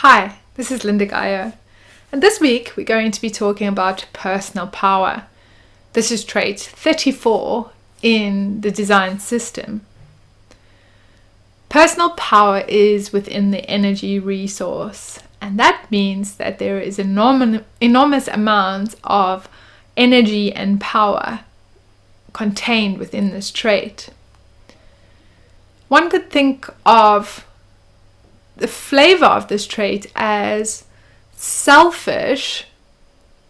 Hi, this is Lynda Gaiao, and this week we're going to be talking about personal power. This is trait 34 in the design system. Personal power is within the energy resource, and that means that there is enormous amounts of energy and power contained within this trait. One could think of the flavor of this trait as selfish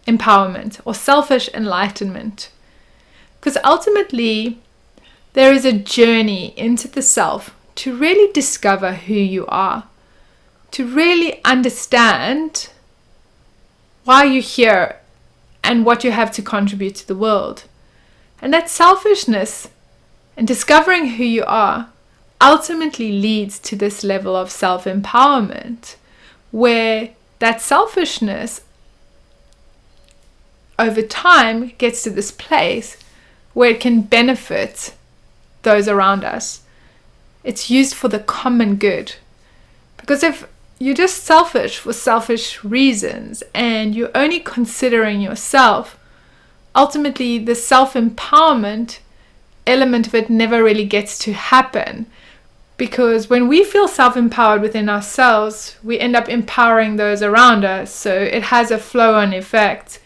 empowerment or selfish enlightenment, because ultimately there is a journey into the self to really discover who you are, to really understand why you're here and what you have to contribute to the world. And that selfishness and discovering who you are ultimately leads to this level of self-empowerment, where that selfishness over time gets to this place where it can benefit those around us. It's used for the common good. Because if you're just selfish for selfish reasons and you're only considering yourself, ultimately the self-empowerment element of it never really gets to happen. Because when we feel self-empowered within ourselves, we end up empowering those around us. So it has a flow-on effect.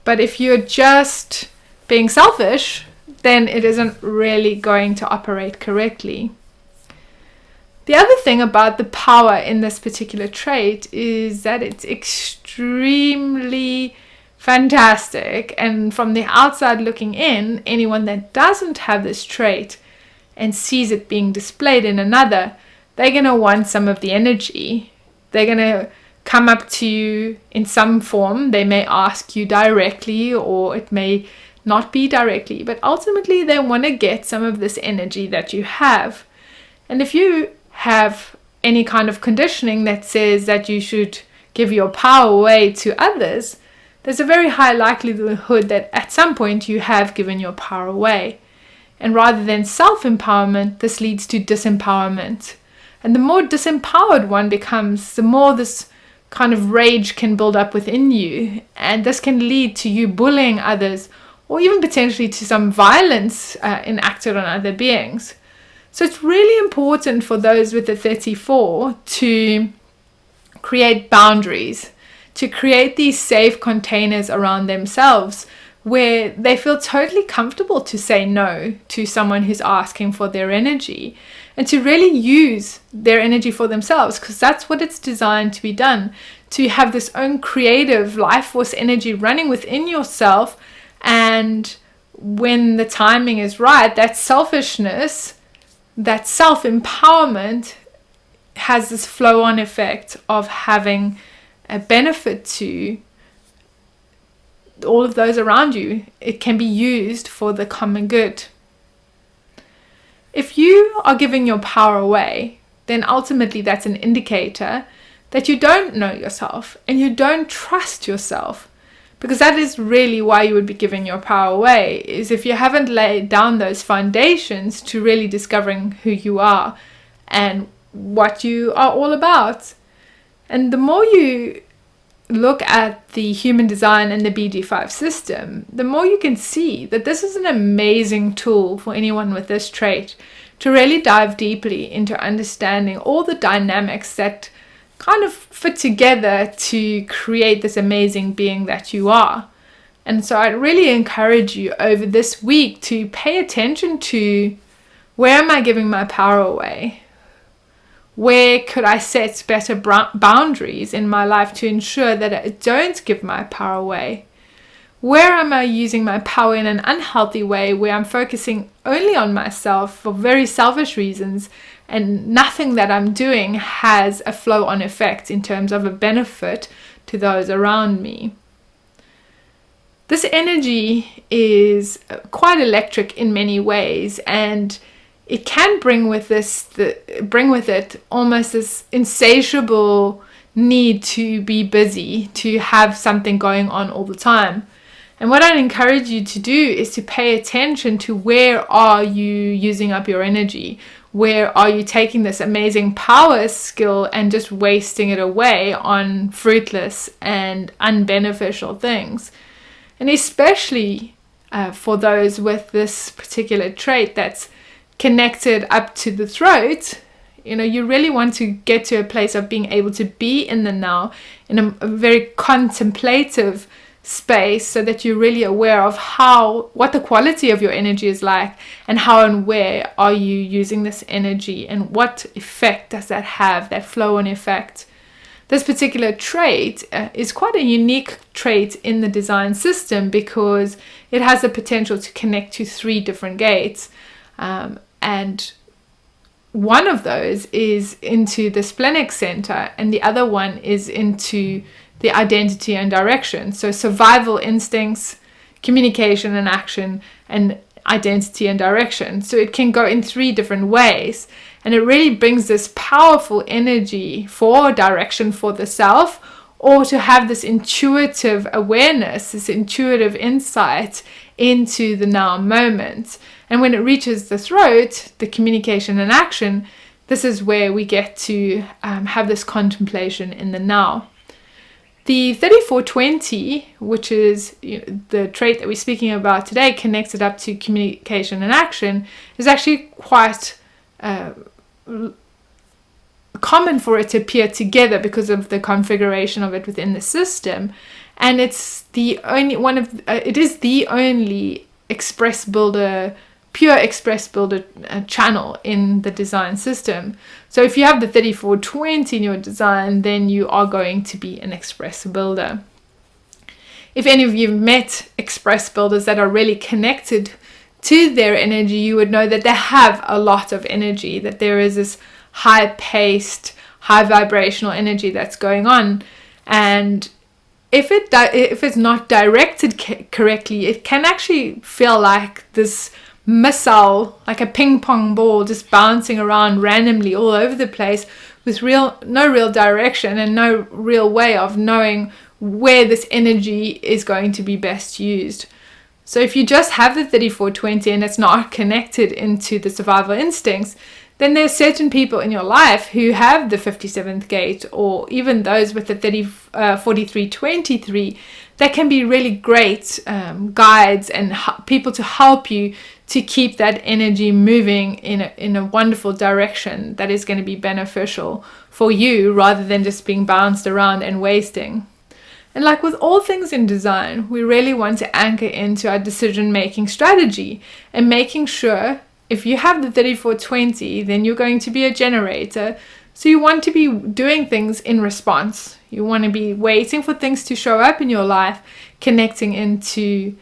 But if you're just being selfish, then it isn't really going to operate correctly. The other thing about the power in this particular trait is that it's extremely fantastic. And from the outside looking in, anyone that doesn't have this trait and sees it being displayed in another, they're going to want some of the energy. They're going to come up to you in some form. They may ask you directly, or it may not be directly, but ultimately they want to get some of this energy that you have. And if you have any kind of conditioning that says that you should give your power away to others, there's a very high likelihood that at some point you have given your power away. And rather than self-empowerment, this leads to disempowerment. And the more disempowered one becomes, the more this kind of rage can build up within you. And this can lead to you bullying others, or even potentially to some violence enacted on other beings. So it's really important for those with the 34 to create boundaries, to create these safe containers around themselves where they feel totally comfortable to say no to someone who's asking for their energy, and to really use their energy for themselves, because that's what it's designed to be done, to have this own creative life force energy running within yourself. And when the timing is right, that selfishness, that self-empowerment has this flow-on effect of having a benefit to all of those around you. It can be used for the common good. If you are giving your power away, then ultimately that's an indicator that you don't know yourself and you don't trust yourself, because that is really why you would be giving your power away, is if you haven't laid down those foundations to really discovering who you are and what you are all about. And the more you look at the human design and the BG5 system, the more you can see that this is an amazing tool for anyone with this trait to really dive deeply into understanding all the dynamics that kind of fit together to create this amazing being that you are. And so I really encourage you over this week to pay attention to, where am I giving my power away? Where could I set better boundaries in my life to ensure that I don't give my power away? Where am I using my power in an unhealthy way, where I'm focusing only on myself for very selfish reasons, and nothing that I'm doing has a flow-on effect in terms of a benefit to those around me? This energy is quite electric in many ways, and it can bring with it almost this insatiable need to be busy, to have something going on all the time. And what I'd encourage you to do is to pay attention to where are you using up your energy? Where are you taking this amazing power skill and just wasting it away on fruitless and unbeneficial things? And especially for those with this particular trait that's connected up to the throat, you really want to get to a place of being able to be in the now, in a very contemplative space, so that you're really aware of what the quality of your energy is like, and how and where are you using this energy, and what effect does that have, that flow-on effect. This particular trait is quite a unique trait in the design system because it has the potential to connect to 3 different gates, and one of those is into the splenic center, and the other one is into the identity and direction. So survival instincts, communication and action, and identity and direction. So it can go in 3 different ways, and it really brings this powerful energy for direction for the self, or to have this intuitive awareness, this intuitive insight into the now moment. And when it reaches the throat, the communication and action, this is where we get to have this contemplation in the now. The 3420, which is the trait that we're speaking about today, connected up to communication and action, is actually quite common for it to appear together because of the configuration of it within the system. And it's the only it is the only pure express builder channel in the design system. So if you have the 3420 in your design, then you are going to be an express builder. If any of you have met express builders that are really connected to their energy, you would know that they have a lot of energy, that there is this high-paced, high vibrational energy that's going on. And if it's not directed correctly, it can actually feel like this missile, like a ping pong ball just bouncing around randomly all over the place with no real direction and no real way of knowing where this energy is going to be best used. So if you just have the 3420 and it's not connected into the survival instincts, then there's certain people in your life who have the 57th gate, or even those with the 4323, that can be really great guides and people to help you to keep that energy moving in a wonderful direction that is going to be beneficial for you, rather than just being bounced around and wasting. And like with all things in design, we really want to anchor into our decision-making strategy and making sure, if you have the 3420, then you're going to be a generator. So you want to be doing things in response. You want to be waiting for things to show up in your life, connecting into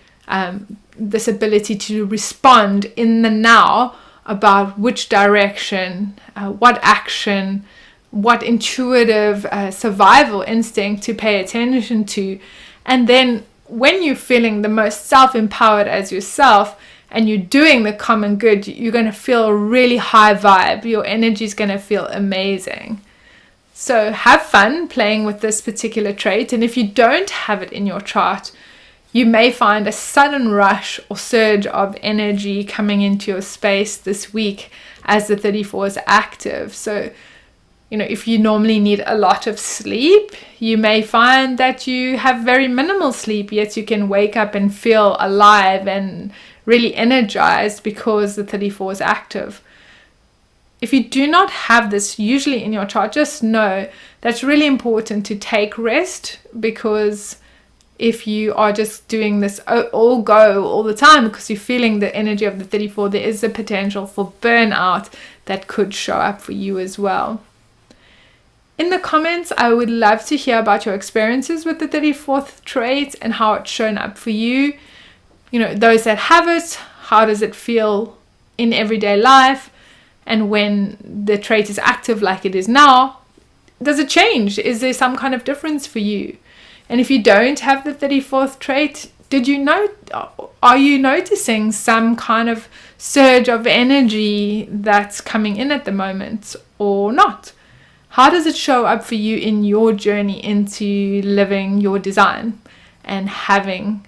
this ability to respond in the now about which direction, what action, what intuitive survival instinct to pay attention to. And then when you're feeling the most self-empowered as yourself and you're doing the common good, you're going to feel a really high vibe. Your energy is going to feel amazing. So have fun playing with this particular trait. And if you don't have it in your chart, you may find a sudden rush or surge of energy coming into your space this week as the 34 is active. So, if you normally need a lot of sleep, you may find that you have very minimal sleep, yet you can wake up and feel alive and really energized because the 34 is active. If you do not have this usually in your chart, just know that's really important to take rest, because if you are just doing this all the time because you're feeling the energy of the 34, there is the potential for burnout that could show up for you as well. In the comments, I would love to hear about your experiences with the 34th trait and how it's shown up for you. Those that have it, how does it feel in everyday life? And when the trait is active like it is now, does it change? Is there some kind of difference for you? And if you don't have the 34th trait, are you noticing some kind of surge of energy that's coming in at the moment or not? How does it show up for you in your journey into living your design and having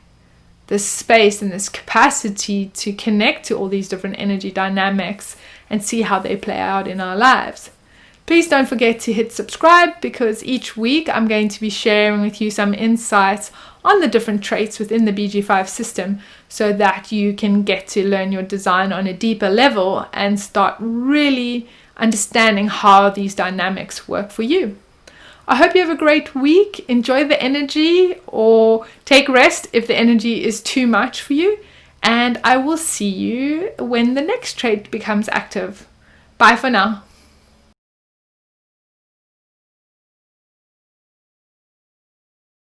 this space and this capacity to connect to all these different energy dynamics and see how they play out in our lives. Please don't forget to hit subscribe, because each week I'm going to be sharing with you some insights on the different traits within the BG5 system, so that you can get to learn your design on a deeper level and start really understanding how these dynamics work for you. I hope you have a great week. Enjoy the energy, or take rest if the energy is too much for you. And I will see you when the next trait becomes active. Bye for now.